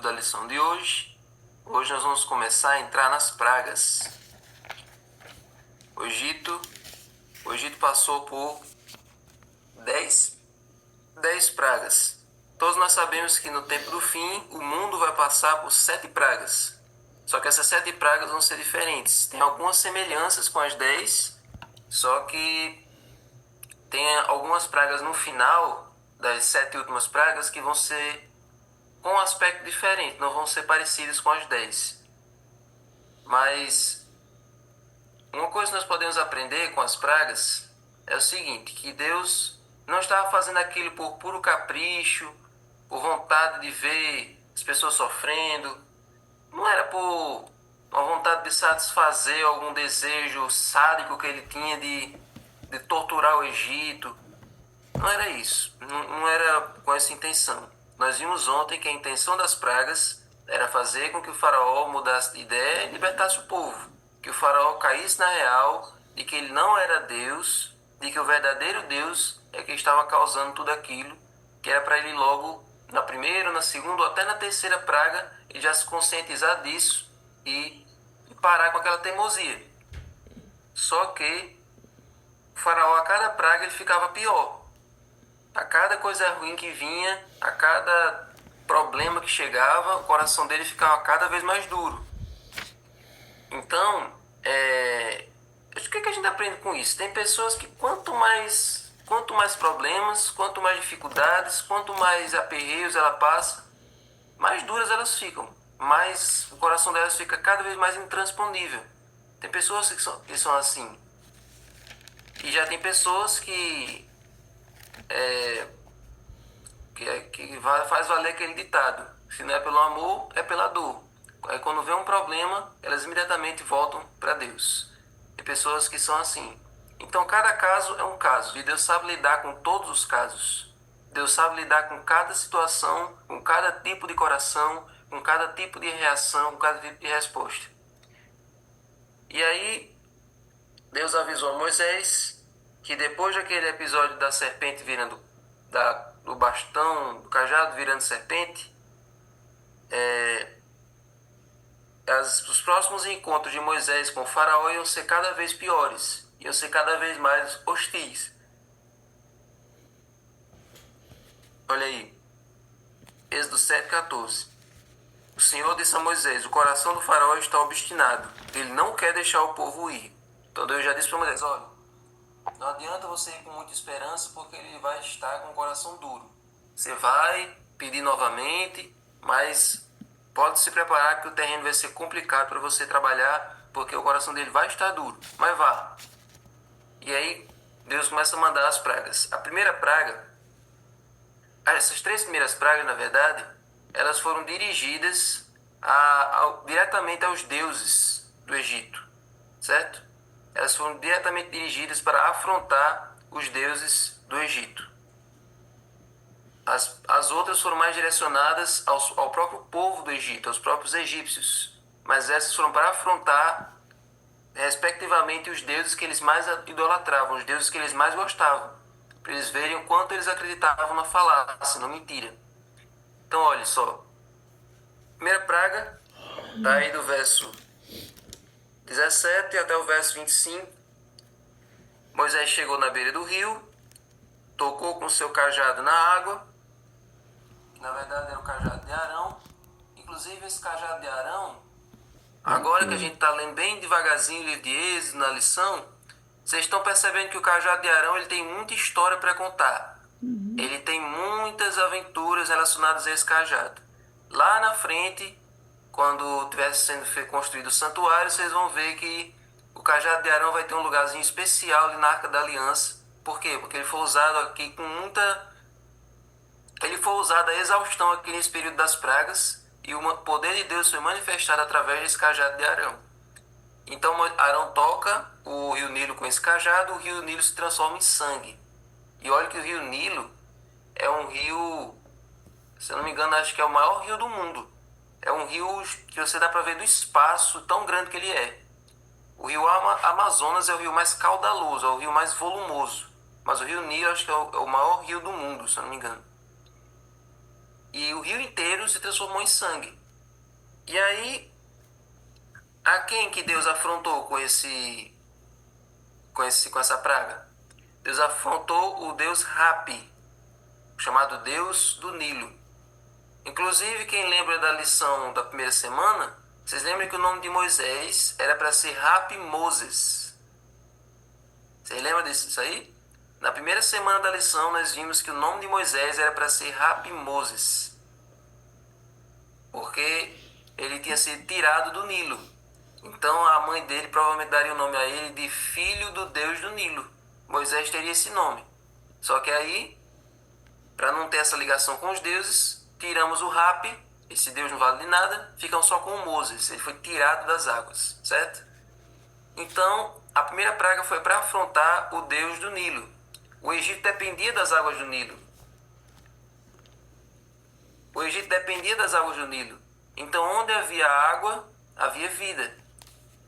Da lição de hoje. Hoje nós vamos começar a entrar nas pragas. O Egito passou por 10 pragas. Todos nós sabemos que no tempo do fim o mundo vai passar por 7 pragas. Só que essas 7 pragas vão ser diferentes. Tem algumas semelhanças com as 10, só que tem algumas pragas no final das 7 últimas pragas que vão ser com um aspecto diferente, não vão ser parecidos com as 10. Mas uma coisa que nós podemos aprender com as pragas é o seguinte, que Deus não estava fazendo aquilo por puro capricho, por vontade de ver as pessoas sofrendo, não era por uma vontade de satisfazer algum desejo sádico que ele tinha de torturar o Egito. Não era isso, não era com essa intenção. Nós vimos ontem que a intenção das pragas era fazer com que o faraó mudasse de ideia e libertasse o povo. Que o faraó caísse na real de que ele não era Deus, de que o verdadeiro Deus é que estava causando tudo aquilo, que era para ele logo, na primeira, na segunda ou até na terceira praga, ele já se conscientizar disso e parar com aquela teimosia. Só que o faraó, a cada praga, ele ficava pior. A cada coisa ruim que vinha, a cada problema que chegava, o coração dele ficava cada vez mais duro. Então, o que a gente aprende com isso? Tem pessoas que quanto mais problemas, quanto mais dificuldades, quanto mais aperreios ela passa, mais duras elas ficam. Mais o coração delas fica cada vez mais intransponível. Tem pessoas que são assim. E já tem pessoas que faz valer aquele ditado: se não é pelo amor, é pela dor. Aí quando vem um problema, elas imediatamente voltam para Deus. Tem pessoas que são assim. Então cada caso é um caso, e Deus sabe lidar com todos os casos. Deus sabe lidar com cada situação, com cada tipo de coração, com cada tipo de reação, com cada tipo de resposta. E aí Deus avisou a Moisés que depois daquele episódio da serpente virando do bastão, do cajado virando serpente, os próximos encontros de Moisés com o faraó iam ser cada vez piores, iam ser cada vez mais hostis. Olha aí, Êxodo 7,14. O Senhor disse a Moisés: o coração do faraó está obstinado, ele não quer deixar o povo ir. Então Deus já disse para Moisés: olha, não adianta você ir com muita esperança, porque ele vai estar com o coração duro. Você vai pedir novamente, mas pode se preparar que o terreno vai ser complicado para você trabalhar, porque o coração dele vai estar duro. Mas vá. E aí Deus começa a mandar as pragas. A primeira praga, essas 3 primeiras pragas, na verdade, elas foram dirigidas diretamente aos deuses do Egito, certo? Elas foram diretamente dirigidas para afrontar os deuses do Egito. As outras foram mais direcionadas ao próprio povo do Egito, aos próprios egípcios. Mas essas foram para afrontar, respectivamente, os deuses que eles mais idolatravam, os deuses que eles mais gostavam. Para eles verem o quanto eles acreditavam na falácia, na mentira. Então, olha só. Primeira praga, está aí do verso 17 até o verso 25. Moisés chegou na beira do rio, tocou com seu cajado na água, que na verdade era o cajado de Arão. Inclusive esse cajado de Arão, agora que a gente está lendo bem devagarzinho o livro de Êxodo, na lição, vocês estão percebendo que o cajado de Arão ele tem muita história para contar. Ele tem muitas aventuras relacionadas a esse cajado. Lá na frente, quando tivesse sendo construído o santuário, vocês vão ver que o cajado de Arão vai ter um lugarzinho especial ali na Arca da Aliança. Por quê? Porque ele foi usado aqui Ele foi usado a exaustão aqui nesse período das pragas, e o poder de Deus foi manifestado através desse cajado de Arão. Então Arão toca o rio Nilo com esse cajado, o rio Nilo se transforma em sangue. E olha que o rio Nilo é um rio, se eu não me engano, acho que é o maior rio do mundo. É um rio que você dá para ver do espaço, tão grande que ele é. O rio Amazonas é o rio mais caudaloso, é o rio mais volumoso. Mas o rio Nilo acho que é o maior rio do mundo, se eu não me engano. e o rio inteiro se transformou em sangue. E aí, a quem que Deus afrontou com essa praga? Deus afrontou o deus Hapi, chamado Deus do Nilo. Inclusive, quem lembra da lição da primeira semana, vocês lembram que o nome de Moisés era para ser Hapi Moses. Vocês lembram disso aí? Na primeira semana da lição, nós vimos que o nome de Moisés era para ser Hapi Moses, porque ele tinha sido tirado do Nilo. Então a mãe dele provavelmente daria o nome a ele de filho do Deus do Nilo. Moisés teria esse nome. Só que aí, para não ter essa ligação com os deuses, tiramos o Hapi, esse Deus não vale de nada, ficam só com o Moses. Ele foi tirado das águas, certo? Então, a primeira praga foi para afrontar o Deus do Nilo. O Egito dependia das águas do Nilo. O Egito dependia das águas do Nilo. Então, onde havia água, havia vida.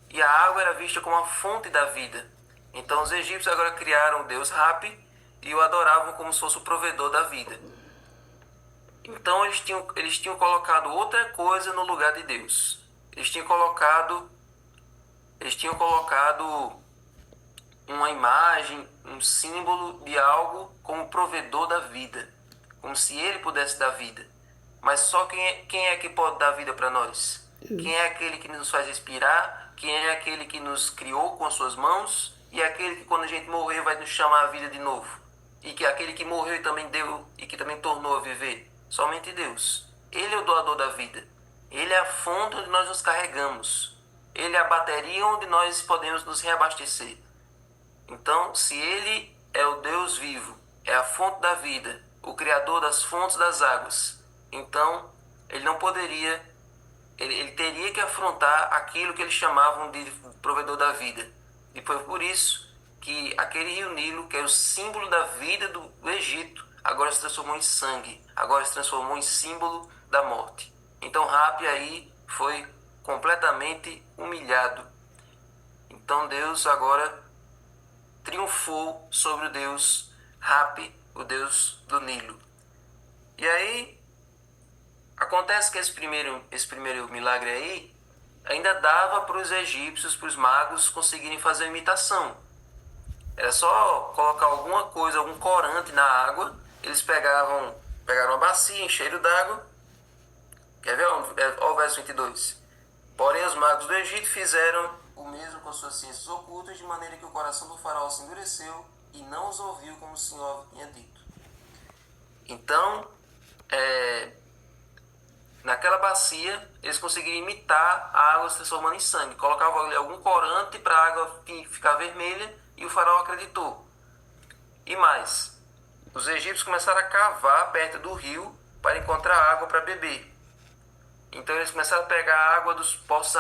E a água era vista como a fonte da vida. Então, os egípcios agora criaram o deus Hapi e o adoravam como se fosse o provedor da vida. Então, eles tinham colocado outra coisa no lugar de Deus. Eles tinham colocado uma imagem, um símbolo de algo como provedor da vida, como se ele pudesse dar vida. Mas só quem é que pode dar vida para nós? Quem é aquele que nos faz respirar? Quem é aquele que nos criou com as suas mãos? E é aquele que quando a gente morrer vai nos chamar à vida de novo? E que é aquele que morreu e também deu e que também tornou a viver? Somente Deus. Ele é o doador da vida. Ele é a fonte onde nós nos carregamos. Ele é a bateria onde nós podemos nos reabastecer. Então, se ele é o Deus vivo, é a fonte da vida, o criador das fontes das águas, então ele não poderia, ele teria que afrontar aquilo que eles chamavam de provedor da vida. E foi por isso que aquele rio Nilo, que é o símbolo da vida do Egito, agora se transformou em sangue, agora se transformou em símbolo da morte. Então Hapi aí foi completamente humilhado. Então Deus agora triunfou sobre o deus Hapi, o deus do Nilo. E aí acontece que esse primeiro milagre aí ainda dava para os egípcios, para os magos conseguirem fazer a imitação. Era só colocar alguma coisa, algum corante na água. Eles pegaram uma bacia, encheram d'água. Quer ver? Olha o verso 22. Porém, os magos do Egito fizeram o mesmo com suas ciências ocultas, de maneira que o coração do faraó se endureceu e não os ouviu como o Senhor tinha dito. Então, naquela bacia, eles conseguiram imitar a água se transformando em sangue. Colocavam ali algum corante para a água ficar vermelha e o faraó acreditou. E mais, os egípcios começaram a cavar perto do rio para encontrar água para beber. Então eles começaram a pegar a água dos poços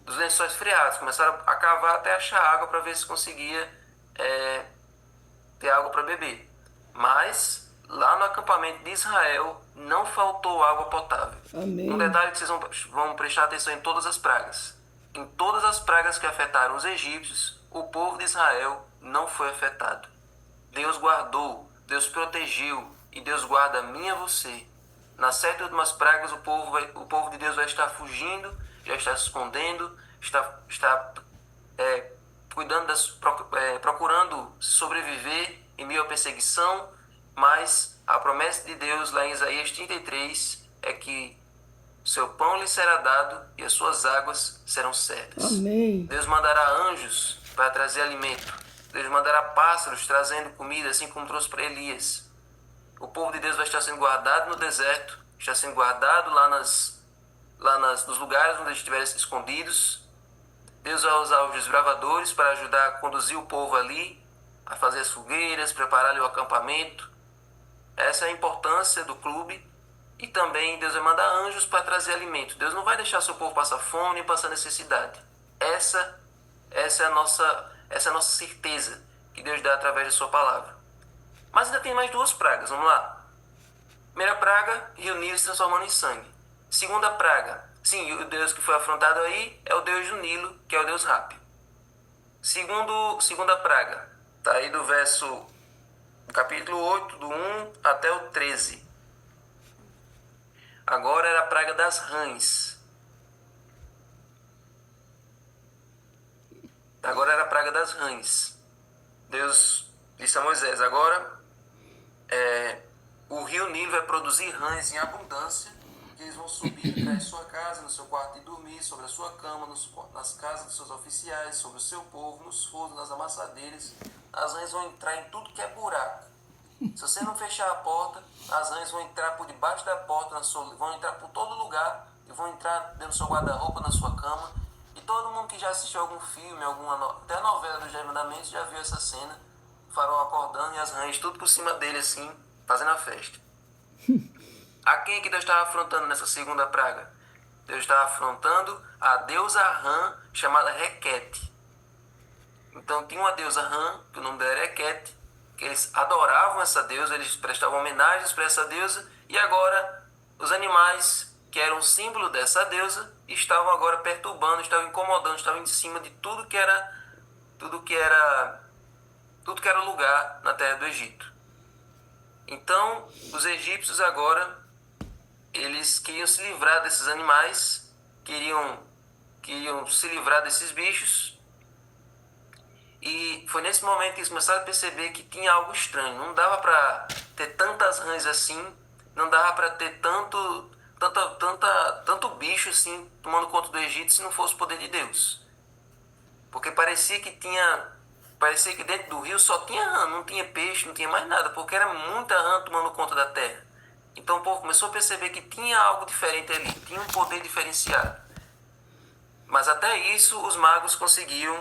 dos lençóis freados, começaram a cavar até achar água para ver se conseguia ter água para beber. Mas lá no acampamento de Israel não faltou água potável. Amém. Um detalhe que vocês vão prestar atenção em todas as pragas. Em todas as pragas que afetaram os egípcios, o povo de Israel não foi afetado. Deus guardou, Deus protegeu e Deus guarda a mim e a você. Nas 7 últimas pragas, o povo de Deus vai estar fugindo, já está se escondendo, está cuidando procurando sobreviver em meio à perseguição, mas a promessa de Deus lá em Isaías 33 é que seu pão lhe será dado e as suas águas serão certas. Amém. Deus mandará anjos para trazer alimento. Deus mandará pássaros trazendo comida, assim como trouxe para Elias. O povo de Deus vai estar sendo guardado no deserto, está sendo guardado nos lugares onde eles estiverem escondidos. Deus vai usar os desbravadores para ajudar a conduzir o povo ali, a fazer as fogueiras, preparar ali o acampamento. Essa é a importância do clube. E também Deus vai mandar anjos para trazer alimento. Deus não vai deixar seu povo passar fome nem passar necessidade. Essa é a nossa certeza que Deus dá através da sua palavra. Mas ainda tem mais 2 pragas, vamos lá. Primeira praga, rio Nilo se transformando em sangue. Segunda praga, sim, o Deus que foi afrontado aí é o Deus do Nilo, que é o Deus Hapi. Segunda praga, está aí do capítulo 8, do 1 até o 13. Agora era a praga das rãs. Agora era a praga das rãs. Deus disse a Moisés: agora o rio Nilo vai produzir rãs em abundância, que eles vão subir, entrar em sua casa, no seu quarto e dormir, sobre a sua cama, nas casas dos seus oficiais, sobre o seu povo, nos fornos, nas amassadeiras. As rãs vão entrar em tudo que é buraco. Se você não fechar a porta, as rãs vão entrar por debaixo da porta, vão entrar por todo lugar e vão entrar dentro do seu guarda-roupa, na sua cama. E todo mundo que já assistiu algum filme, até a novela dos 10 Mandamentos já viu essa cena. O farol acordando e as rãs tudo por cima dele assim, fazendo a festa. A quem que Deus estava afrontando nessa segunda praga? Deus estava afrontando a deusa rã chamada Requete. Então tinha uma deusa rã, que o nome dela era Requete, que eles adoravam essa deusa, eles prestavam homenagens para essa deusa, e agora os animais que eram símbolo dessa deusa estavam agora perturbando, estavam incomodando, estavam em cima de tudo que era lugar na terra do Egito. Então os egípcios agora eles queriam se livrar desses animais, queriam se livrar desses bichos. E foi nesse momento que eles começaram a perceber que tinha algo estranho. Não dava para ter tantas rãs assim, não dava para ter tanto bicho assim tomando conta do Egito se não fosse o poder de Deus. Porque parecia que dentro do rio só tinha rã, não tinha peixe, não tinha mais nada, porque era muita rã tomando conta da terra. Então o povo começou a perceber que tinha algo diferente ali, tinha um poder diferenciado. Mas até isso os magos conseguiam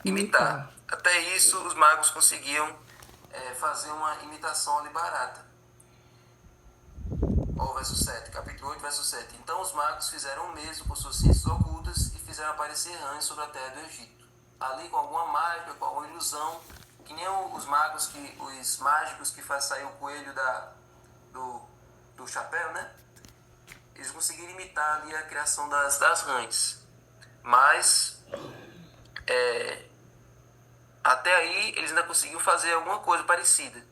imitar. Até isso os magos conseguiam fazer uma imitação ali barata. Ó, verso 7, capítulo 8, verso 7. Então os magos fizeram o mesmo com suas ciências ocultas e fizeram aparecer rãs sobre a terra do Egito. Ali com alguma mágica, com alguma ilusão, que nem os mágicos que fazem sair o coelho do chapéu, né? Eles conseguiram imitar ali a criação das rãs. Mas até aí eles ainda conseguiam fazer alguma coisa parecida.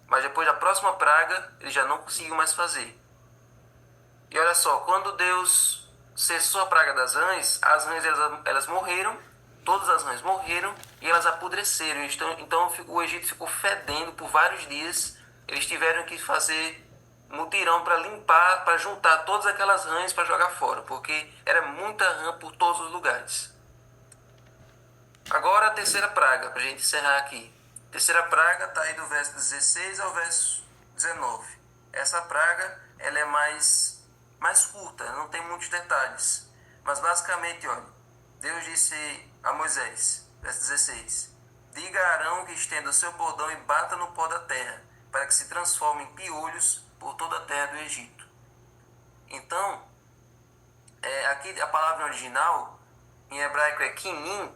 Mas depois da próxima praga, eles já não conseguiam mais fazer. E olha só, quando Deus cessou a praga das rãs, as rãs elas morreram, todas as rãs morreram e elas apodreceram. Então o Egito ficou fedendo por vários dias. Eles tiveram que fazer mutirão para limpar, para juntar todas aquelas rãs para jogar fora, porque era muita rã por todos os lugares. Agora a terceira praga, para a gente encerrar aqui. A terceira praga está aí do verso 16 ao verso 19. Essa praga ela é mais curta, não tem muitos detalhes. Mas basicamente, olha, Deus disse a Moisés, verso 16: diga a Arão que estenda o seu bordão e bata no pó da terra, para que se transforme em piolhos por toda a terra do Egito. Então, aqui a palavra original, em hebraico é quinim,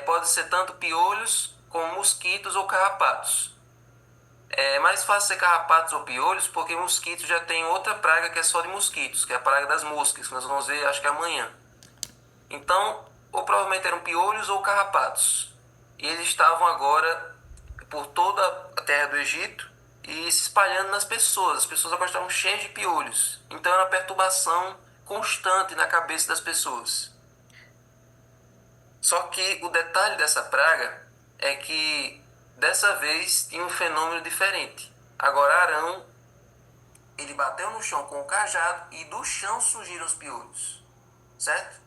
pode ser tanto piolhos como mosquitos ou carrapatos. É mais fácil ser carrapatos ou piolhos porque mosquitos já tem outra praga que é só de mosquitos, que é a praga das moscas, que nós vamos ver acho que amanhã. Então, ou provavelmente eram piolhos ou carrapatos. E eles estavam agora por toda a terra do Egito e se espalhando nas pessoas. As pessoas agora estavam cheias de piolhos. Então era uma perturbação constante na cabeça das pessoas. Só que o detalhe dessa praga é que dessa vez tinha um fenômeno diferente. Agora Arão, ele bateu no chão com o cajado e do chão surgiram os piolhos. Certo?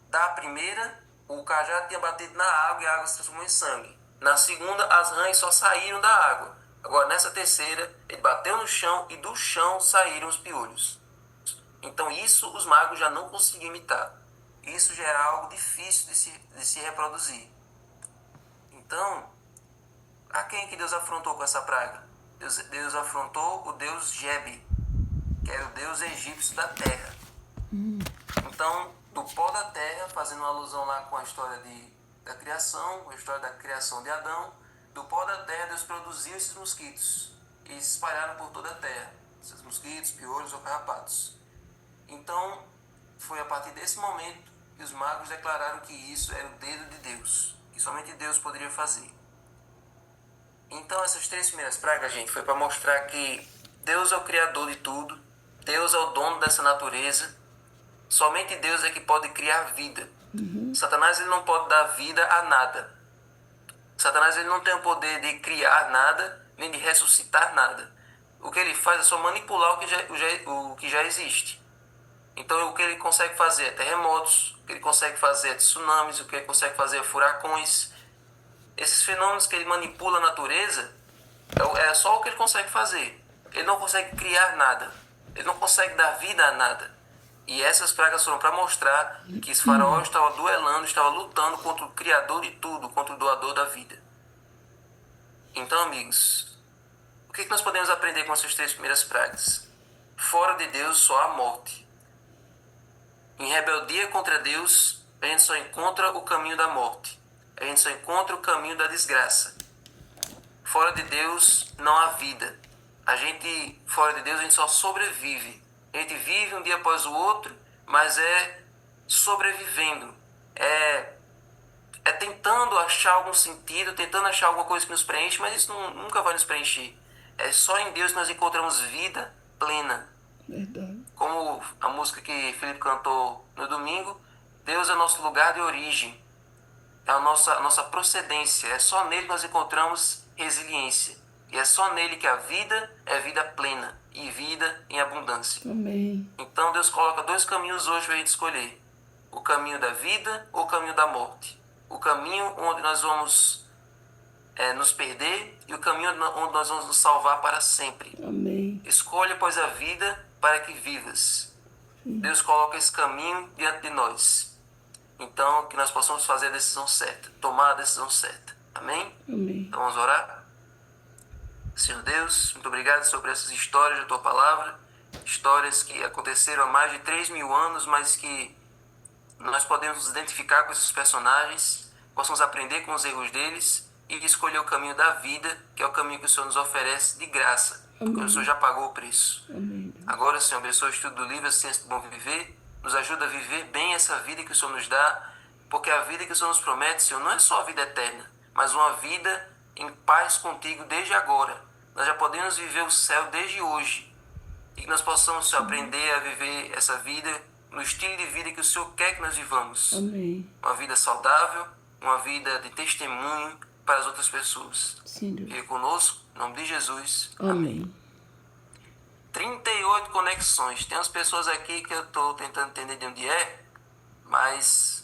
Da primeira, o cajado tinha batido na água e a água se transformou em sangue. Na segunda, as rãs só saíram da água. Agora nessa terceira, ele bateu no chão e do chão saíram os piolhos. Então isso os magos já não conseguiam imitar. Isso já era algo difícil de se reproduzir. Então, a quem que Deus afrontou com essa praga? Deus afrontou o deus Gebe, que era o deus egípcio da terra. Então, do pó da terra, fazendo uma alusão lá com a história da criação, a história da criação de Adão, do pó da terra Deus produziu esses mosquitos e se espalharam por toda a terra, esses mosquitos, piolhos ou carrapatos. Então, foi a partir desse momento que os magos declararam que isso era o dedo de Deus, que somente Deus poderia fazer. Então essas três primeiras pragas, gente, foi para mostrar que Deus é o criador de tudo. Deus é o dono dessa natureza. Somente Deus é que pode criar vida. Satanás ele não pode dar vida a nada. Satanás ele não tem o poder de criar nada, nem de ressuscitar nada. O que ele faz é só manipular o que já existe. Então o que ele consegue fazer é terremotos, o que ele consegue fazer é tsunamis, o que ele consegue fazer é furacões. Esses fenômenos que ele manipula a natureza é só o que ele consegue fazer. Ele não consegue criar nada. Ele não consegue dar vida a nada. E essas pragas foram para mostrar que esse faraó estava duelando, estava lutando contra o criador de tudo, contra o doador da vida. Então, amigos, o que nós podemos aprender com essas 3 primeiras pragas? Fora de Deus só há morte. Em rebeldia contra Deus, a gente só encontra o caminho da morte. A gente só encontra o caminho da desgraça. Fora de Deus não há vida. Fora de Deus, a gente só sobrevive. A gente vive um dia após o outro, mas é sobrevivendo. É tentando achar algum sentido, tentando achar alguma coisa que nos preenche, mas isso nunca vai nos preencher. É só em Deus que nós encontramos vida plena. Verdade. Como a música que Felipe cantou no domingo, Deus é nosso lugar de origem, é a nossa procedência, é só nele que nós encontramos resiliência. E é só nele que a vida é vida plena e vida em abundância. Amém. Então Deus coloca 2 caminhos hoje para a gente escolher. O caminho da vida ou o caminho da morte. O caminho onde nós vamos nos perder e o caminho onde nós vamos nos salvar para sempre. Amém. Escolha, pois, a vida para que vivas. Deus coloca esse caminho diante de nós. Então, que nós possamos fazer a decisão certa, tomar a decisão certa. Amém? Amém. Então vamos orar? Senhor Deus, muito obrigado sobre essas histórias da Tua Palavra. Histórias que aconteceram há mais de 3.000 anos, mas que nós podemos nos identificar com esses personagens, possamos aprender com os erros deles e escolher o caminho da vida, que é o caminho que o Senhor nos oferece de graça, porque o Senhor já pagou o preço. Amém. Agora, Senhor, abençoa o estudo do livro, a Ciência do Bom Viver, nos ajuda a viver bem essa vida que o Senhor nos dá, porque a vida que o Senhor nos promete, Senhor, não é só a vida eterna, mas uma vida em paz contigo desde agora. Nós já podemos viver o céu desde hoje. E que nós possamos, Senhor, aprender a viver essa vida no estilo de vida que o Senhor quer que nós vivamos. Amém. Uma vida saudável, uma vida de testemunho para as outras pessoas. Sim, Deus. Fique conosco, em nome de Jesus. Amém. 38 conexões. Tem umas pessoas aqui que eu estou tentando entender de onde é, mas